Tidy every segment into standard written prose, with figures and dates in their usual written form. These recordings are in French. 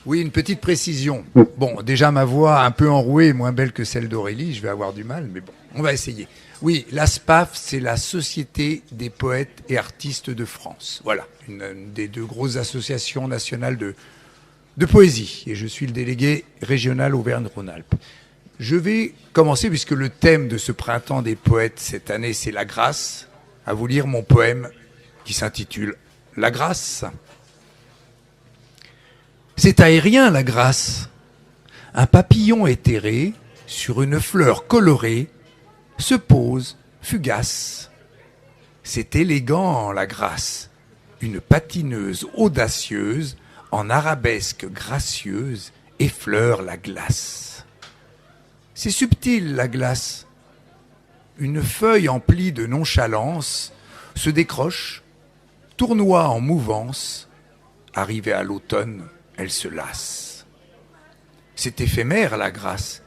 Oui, une petite précision. Bon, déjà ma voix un peu enrouée, moins belle que celle d'Aurélie, je vais avoir du mal, mais bon, on va essayer. Oui, la SPAF, c'est la Société des poètes et artistes de France. Voilà, une des deux grosses associations nationales de poésie. Et je suis le délégué régional Auvergne-Rhône-Alpes. Je vais commencer, puisque le thème de ce printemps des poètes cette année, c'est la grâce, à vous lire mon poème qui s'intitule La grâce. C'est aérien, la grâce. Un papillon éthéré, sur une fleur colorée, se pose, fugace. C'est élégant, la grâce. Une patineuse audacieuse, en arabesque gracieuse, effleure la glace. C'est subtil, la glace. Une feuille emplie de nonchalance se décroche, tournoie en mouvance. Arrivée à l'automne, elle se lasse. C'est éphémère, la grâce.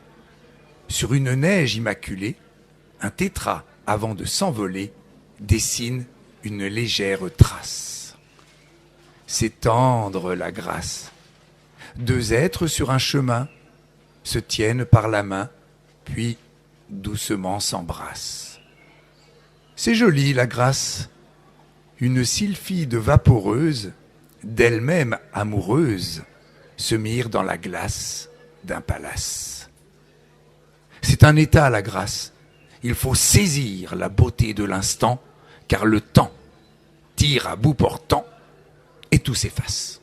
Sur une neige immaculée, un tétras, avant de s'envoler, dessine une légère trace. C'est tendre, la grâce. Deux êtres sur un chemin se tiennent par la main, puis doucement s'embrassent. C'est joli, la grâce. Une sylphide vaporeuse, d'elle-même amoureuse, se mire dans la glace d'un palace. C'est un état, la grâce. Il faut saisir la beauté de l'instant, car le temps tire à bout portant et tout s'efface.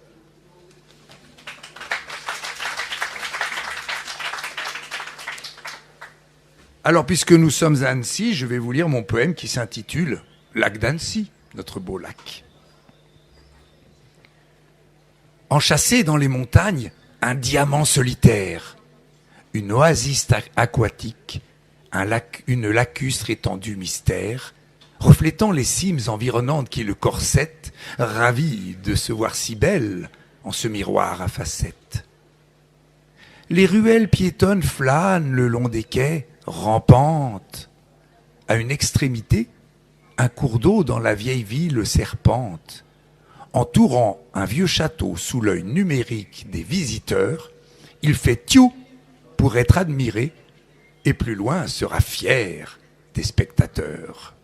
Alors, puisque nous sommes à Annecy, je vais vous lire mon poème qui s'intitule « Lac d'Annecy », notre beau lac. Enchâssé dans les montagnes, un diamant solitaire, une oasis aquatique, une lacustre étendue mystère, reflétant les cimes environnantes qui le corsettent, ravi de se voir si belle en ce miroir à facettes. Les ruelles piétonnes flânent le long des quais, rampantes. À une extrémité, un cours d'eau dans la vieille ville serpente. Entourant un vieux château sous l'œil numérique des visiteurs, il fait tiou pour être admiré et plus loin sera fier des spectateurs.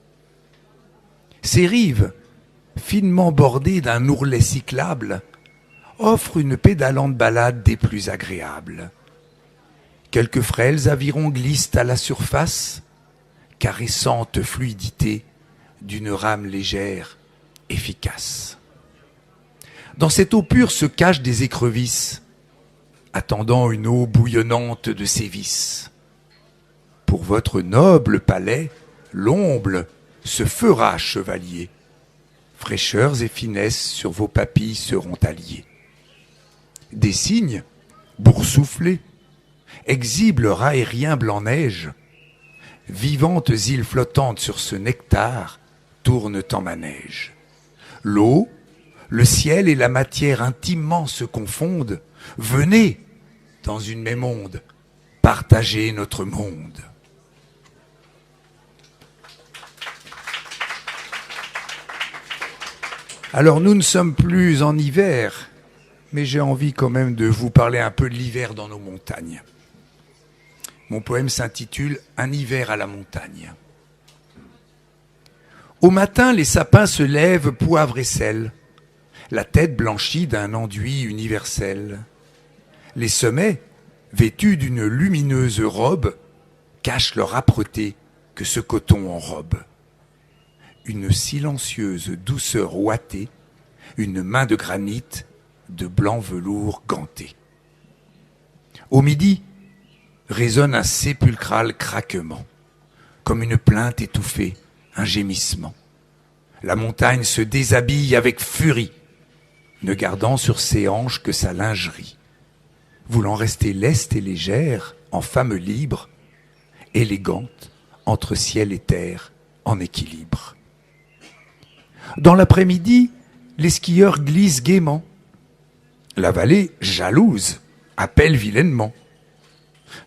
Ces rives, finement bordées d'un ourlet cyclable, offrent une pédalante balade des plus agréables. Quelques frêles avirons glissent à la surface, caressante fluidité d'une rame légère, efficace. Dans cette eau pure se cachent des écrevisses, attendant une eau bouillonnante de sévices. Pour votre noble palais, l'omble se fera chevalier. Fraîcheurs et finesses sur vos papilles seront alliées. Des cygnes, boursouflés, exhibent aérien blanc-neige. Vivantes îles flottantes sur ce nectar tournent en manège. L'eau, le ciel et la matière intimement se confondent. Venez, dans une même onde, partager notre monde. Alors nous ne sommes plus en hiver, mais j'ai envie quand même de vous parler un peu de l'hiver dans nos montagnes. Mon poème s'intitule « Un hiver à la montagne ». Au matin, les sapins se lèvent poivre et sel, la tête blanchie d'un enduit universel. Les sommets, vêtus d'une lumineuse robe, cachent leur âpreté que ce coton enrobe. Une silencieuse douceur ouatée, une main de granit, de blanc velours ganté. Au midi, résonne un sépulcral craquement, comme une plainte étouffée, un gémissement. La montagne se déshabille avec furie, ne gardant sur ses hanches que sa lingerie, voulant rester leste et légère, en femme libre, élégante, entre ciel et terre, en équilibre. Dans l'après-midi, les skieurs glissent gaiement. La vallée, jalouse, appelle vilainement.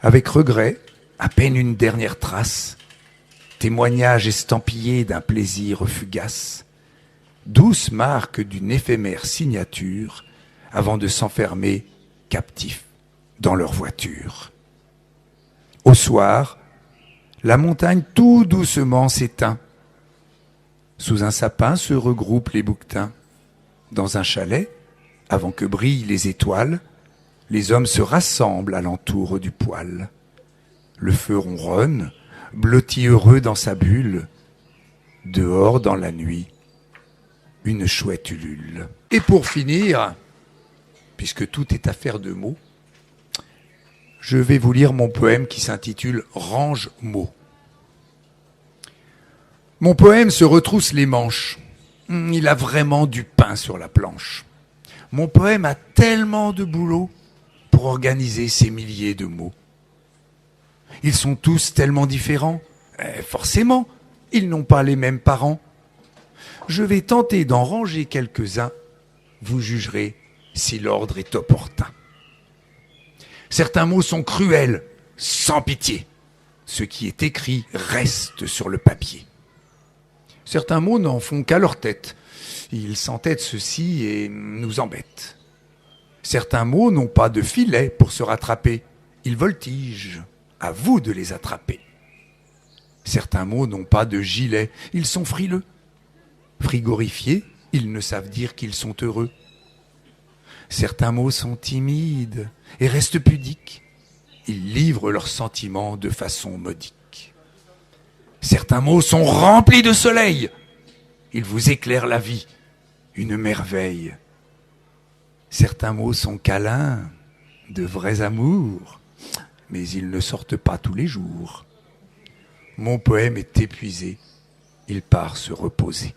Avec regret, à peine une dernière trace, témoignage estampillé d'un plaisir fugace, douce marque d'une éphémère signature, avant de s'enfermer captifs dans leur voiture. Au soir, la montagne tout doucement s'éteint. Sous un sapin se regroupent les bouquetins. Dans un chalet, avant que brillent les étoiles, les hommes se rassemblent alentour du poêle. Le feu ronronne, blotti heureux dans sa bulle. Dehors dans la nuit, une chouette ulule. Et pour finir, puisque tout est affaire de mots, je vais vous lire mon poème qui s'intitule « Range-mots ». Mon poème se retrousse les manches. Il a vraiment du pain sur la planche. Mon poème a tellement de boulot pour organiser ces milliers de mots. Ils sont tous tellement différents. Forcément, ils n'ont pas les mêmes parents. Je vais tenter d'en ranger quelques-uns. Vous jugerez si l'ordre est opportun. Certains mots sont cruels, sans pitié. Ce qui est écrit reste sur le papier. Certains mots n'en font qu'à leur tête. Ils s'entêtent ceci et nous embêtent. Certains mots n'ont pas de filet pour se rattraper. Ils voltigent. À vous de les attraper. Certains mots n'ont pas de gilet. Ils sont frileux. Frigorifiés, ils ne savent dire qu'ils sont heureux. Certains mots sont timides et restent pudiques. Ils livrent leurs sentiments de façon modique. Certains mots sont remplis de soleil. Ils vous éclairent la vie, une merveille. Certains mots sont câlins, de vrais amours, mais ils ne sortent pas tous les jours. Mon poème est épuisé, il part se reposer.